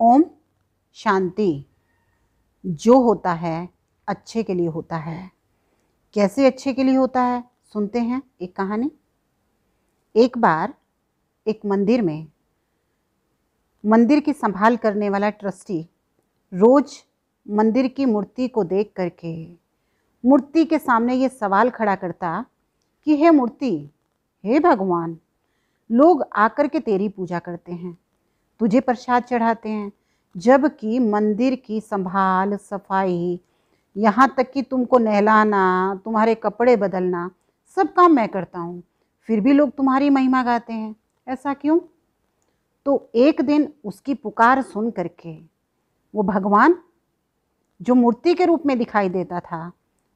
ओम शांति। जो होता है अच्छे के लिए होता है। कैसे अच्छे के लिए होता है, सुनते हैं एक कहानी। एक बार एक मंदिर की संभाल करने वाला ट्रस्टी रोज मंदिर की मूर्ति को देख करके मूर्ति के सामने ये सवाल खड़ा करता कि हे मूर्ति, हे भगवान, लोग आकर के तेरी पूजा करते हैं, तुझे प्रसाद चढ़ाते हैं, जबकि मंदिर की संभाल सफाई, यहाँ तक कि तुमको नहलाना, तुम्हारे कपड़े बदलना, सब काम मैं करता हूँ, फिर भी लोग तुम्हारी महिमा गाते हैं, ऐसा क्यों? तो एक दिन उसकी पुकार सुन करके वो भगवान जो मूर्ति के रूप में दिखाई देता था,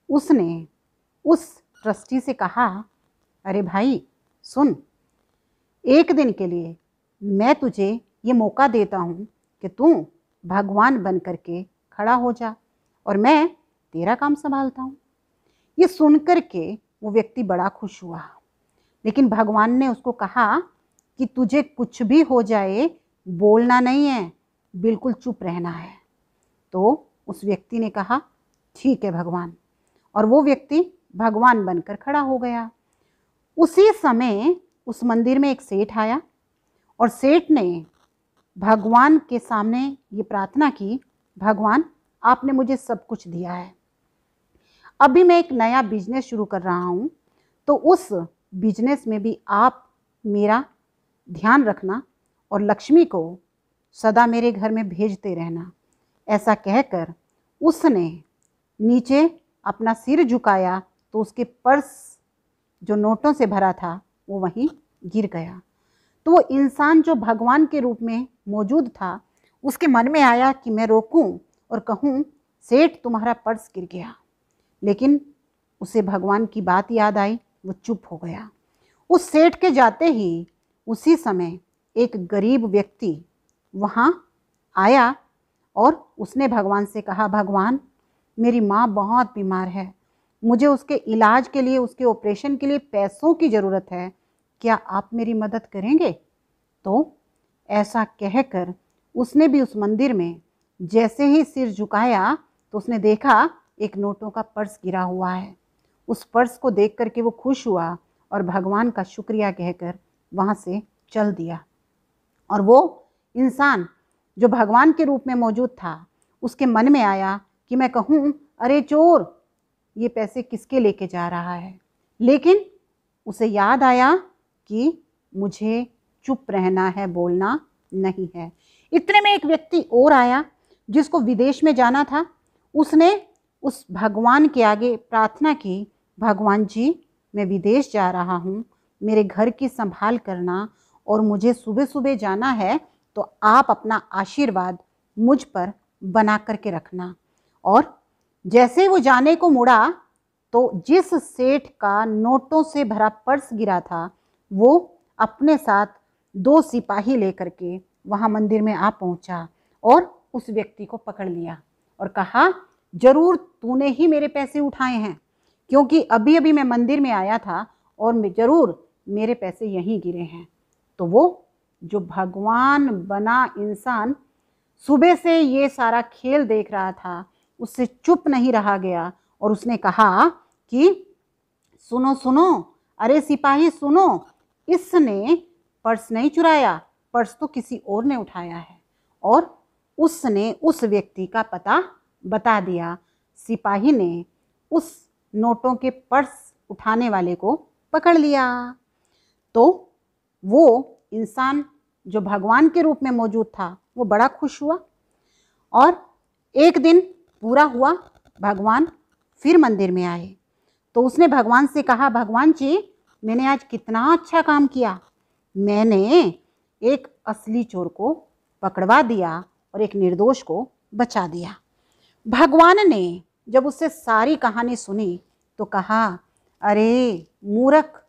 उसने उस ट्रस्टी से कहा, अरे भाई सुन, एक दिन के लिए मैं तुझे ये मौका देता हूँ कि तू भगवान बन करके खड़ा हो जा और मैं तेरा काम संभालता हूँ। ये सुन करके वो व्यक्ति बड़ा खुश हुआ, लेकिन भगवान ने उसको कहा कि तुझे कुछ भी हो जाए बोलना नहीं है, बिल्कुल चुप रहना है। तो उस व्यक्ति ने कहा ठीक है भगवान, और वो व्यक्ति भगवान बनकर खड़ा हो गया। उसी समय उस मंदिर में एक सेठ आया और सेठ ने भगवान के सामने ये प्रार्थना की, भगवान आपने मुझे सब कुछ दिया है, अभी मैं एक नया बिजनेस शुरू कर रहा हूँ, तो उस बिजनेस में भी आप मेरा ध्यान रखना और लक्ष्मी को सदा मेरे घर में भेजते रहना। ऐसा कहकर उसने नीचे अपना सिर झुकाया तो उसके पर्स जो नोटों से भरा था वो वहीं गिर गया। तो वो इंसान जो भगवान के रूप में मौजूद था, उसके मन में आया कि मैं रोकूं और कहूं सेठ तुम्हारा पर्स गिर गया, लेकिन उसे भगवान की बात याद आई, वो चुप हो गया। उस सेठ के जाते ही उसी समय एक गरीब व्यक्ति वहाँ आया और उसने भगवान से कहा, भगवान मेरी माँ बहुत बीमार है, मुझे उसके इलाज के लिए, उसके ऑपरेशन के लिए पैसों की ज़रूरत है, क्या आप मेरी मदद करेंगे? तो ऐसा कहकर उसने भी उस मंदिर में जैसे ही सिर झुकाया तो उसने देखा एक नोटों का पर्स गिरा हुआ है। उस पर्स को देख करके वो खुश हुआ और भगवान का शुक्रिया कहकर वहाँ से चल दिया। और वो इंसान जो भगवान के रूप में मौजूद था, उसके मन में आया कि मैं कहूँ अरे चोर, ये पैसे किसके लेके जा रहा है, लेकिन उसे याद आया कि मुझे चुप रहना है, बोलना नहीं है। इतने में एक व्यक्ति और आया जिसको विदेश में जाना था। उसने उस भगवान के आगे प्रार्थना की, भगवान जी मैं विदेश जा रहा हूँ, मेरे घर की संभाल करना और मुझे सुबह सुबह जाना है, तो आप अपना आशीर्वाद मुझ पर बना करके रखना। और जैसे वो जाने को मुड़ा तो जिस सेठ का नोटों से भरा पर्स गिरा था, वो अपने साथ 2 सिपाही लेकर के वहाँ मंदिर में आ पहुँचा और उस व्यक्ति को पकड़ लिया और कहा, जरूर तूने ही मेरे पैसे उठाए हैं, क्योंकि अभी अभी मैं मंदिर में आया था और जरूर मेरे पैसे यहीं गिरे हैं। तो वो जो भगवान बना इंसान सुबह से ये सारा खेल देख रहा था, उससे चुप नहीं रहा गया और उसने कहा कि सुनो सुनो, अरे सिपाही सुनो, इसने पर्स नहीं चुराया, पर्स तो किसी और ने उठाया है। और उसने उस व्यक्ति का पता बता दिया। सिपाही ने उस नोटों के पर्स उठाने वाले को पकड़ लिया। तो वो इंसान जो भगवान के रूप में मौजूद था, वो बड़ा खुश हुआ। और एक दिन पूरा हुआ, भगवान फिर मंदिर में आए तो उसने भगवान से कहा, भगवान जी मैंने आज कितना अच्छा काम किया, मैंने एक असली चोर को पकड़वा दिया और एक निर्दोष को बचा दिया। भगवान ने जब उससे सारी कहानी सुनी तो कहा, अरे मूर्ख,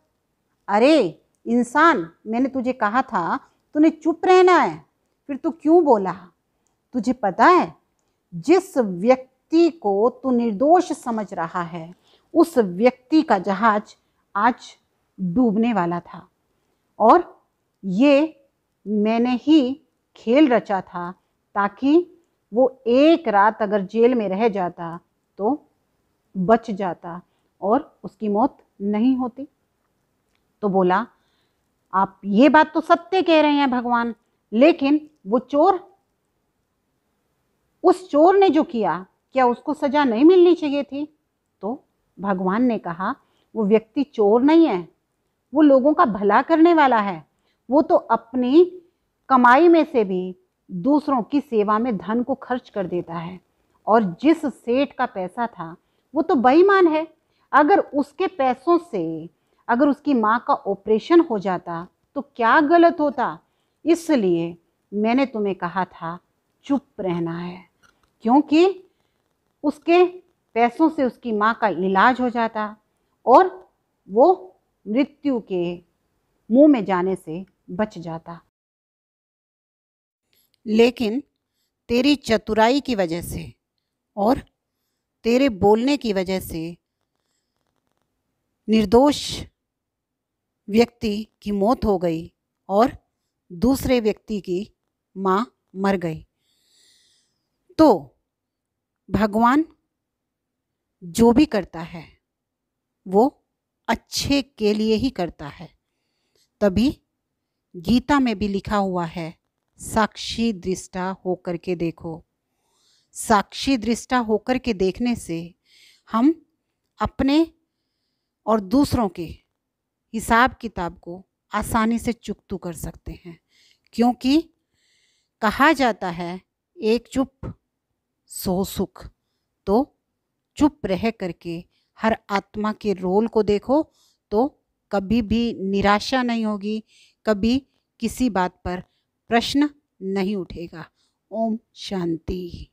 अरे इंसान, मैंने तुझे कहा था तूने चुप रहना है, फिर तू क्यों बोला? तुझे पता है जिस व्यक्ति को तू निर्दोष समझ रहा है, उस व्यक्ति का जहाज आज डूबने वाला था, और ये मैंने ही खेल रचा था ताकि वो एक रात अगर जेल में रह जाता तो बच जाता और उसकी मौत नहीं होती। तो बोला, आप ये बात तो सत्य कह रहे हैं भगवान, लेकिन वो चोर, उस चोर ने जो किया, क्या उसको सजा नहीं मिलनी चाहिए थी? तो भगवान ने कहा, वो व्यक्ति चोर नहीं है, वो लोगों का भला करने वाला है। वो तो अपनी कमाई में से भी दूसरों की सेवा में धन को खर्च कर देता है। और जिस सेठ का पैसा था वो तो बेईमान है। अगर उसके पैसों से अगर उसकी माँ का ऑपरेशन हो जाता तो क्या गलत होता। इसलिए मैंने तुम्हें कहा था चुप रहना है, क्योंकि उसके पैसों से उसकी माँ का इलाज हो जाता और वो मृत्यु के मुंह में जाने से बच जाता। लेकिन तेरी चतुराई की वजह से और तेरे बोलने की वजह से निर्दोष व्यक्ति की मौत हो गई और दूसरे व्यक्ति की माँ मर गई। तो भगवान जो भी करता है वो अच्छे के लिए ही करता है। तभी गीता में भी लिखा हुआ है, साक्षी दृष्टा होकर के देखो। साक्षी दृष्टा होकर के देखने से हम अपने और दूसरों के हिसाब किताब को आसानी से चुकता कर सकते हैं। क्योंकि कहा जाता है, एक चुप सो सुख। तो चुप रह करके हर आत्मा के रोल को देखो तो कभी भी निराशा नहीं होगी, कभी किसी बात पर प्रश्न नहीं उठेगा। ओम शांति।